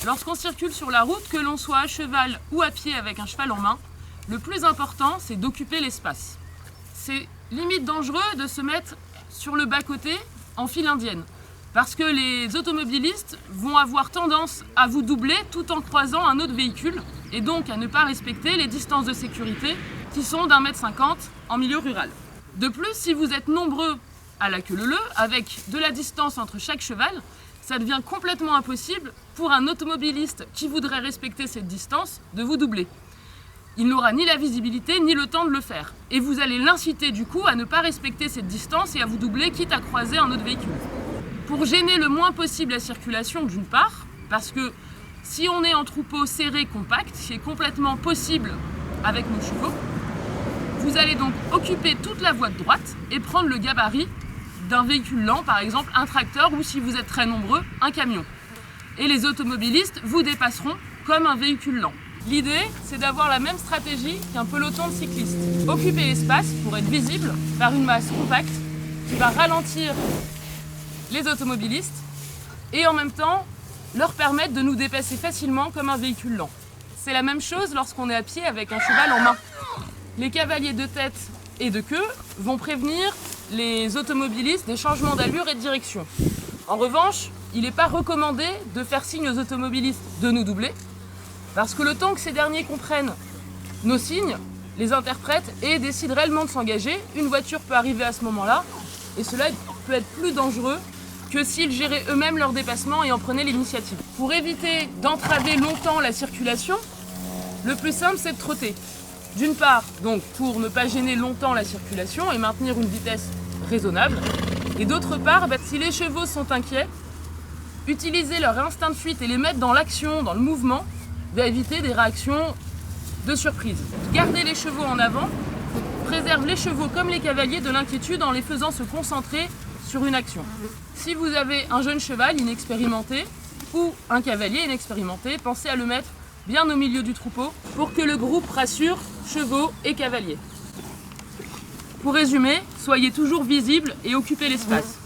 Lorsqu'on circule sur la route, que l'on soit à cheval ou à pied avec un cheval en main, le plus important, c'est d'occuper l'espace. C'est limite dangereux de se mettre sur le bas-côté en file indienne, parce que les automobilistes vont avoir tendance à vous doubler tout en croisant un autre véhicule, et donc à ne pas respecter les distances de sécurité qui sont d'1,50 m en milieu rural. De plus, si vous êtes nombreux à la queue leu-leu, avec de la distance entre chaque cheval, ça devient complètement impossible pour un automobiliste qui voudrait respecter cette distance de vous doubler. Il n'aura ni la visibilité ni le temps de le faire. Et vous allez l'inciter du coup à ne pas respecter cette distance et à vous doubler, quitte à croiser un autre véhicule. Pour gêner le moins possible la circulation d'une part, parce que si on est en troupeau serré compact, ce qui est complètement possible avec nos chevaux, vous allez donc occuper toute la voie de droite et prendre le gabarit d'un véhicule lent, par exemple un tracteur ou si vous êtes très nombreux, un camion. Et les automobilistes vous dépasseront comme un véhicule lent. L'idée, c'est d'avoir la même stratégie qu'un peloton de cyclistes. Occuper l'espace pour être visible par une masse compacte qui va ralentir les automobilistes et en même temps leur permettre de nous dépasser facilement comme un véhicule lent. C'est la même chose lorsqu'on est à pied avec un cheval en main. Les cavaliers de tête et de queue vont prévenir les automobilistes des changements d'allure et de direction. En revanche, il n'est pas recommandé de faire signe aux automobilistes de nous doubler, parce que le temps que ces derniers comprennent nos signes, les interprètent et décident réellement de s'engager, une voiture peut arriver à ce moment-là, et cela peut être plus dangereux que s'ils géraient eux-mêmes leur dépassement et en prenaient l'initiative. Pour éviter d'entraver longtemps la circulation, le plus simple c'est de trotter. D'une part, donc pour ne pas gêner longtemps la circulation et maintenir une vitesse raisonnable, et d'autre part, si les chevaux sont inquiets, utiliser leur instinct de fuite et les mettre dans l'action, dans le mouvement, va éviter des réactions de surprise. Garder les chevaux en avant préserve les chevaux comme les cavaliers de l'inquiétude en les faisant se concentrer sur une action. Si vous avez un jeune cheval inexpérimenté ou un cavalier inexpérimenté, pensez à le mettre bien au milieu du troupeau pour que le groupe rassure chevaux et cavaliers. Pour résumer, soyez toujours visibles et occupez l'espace.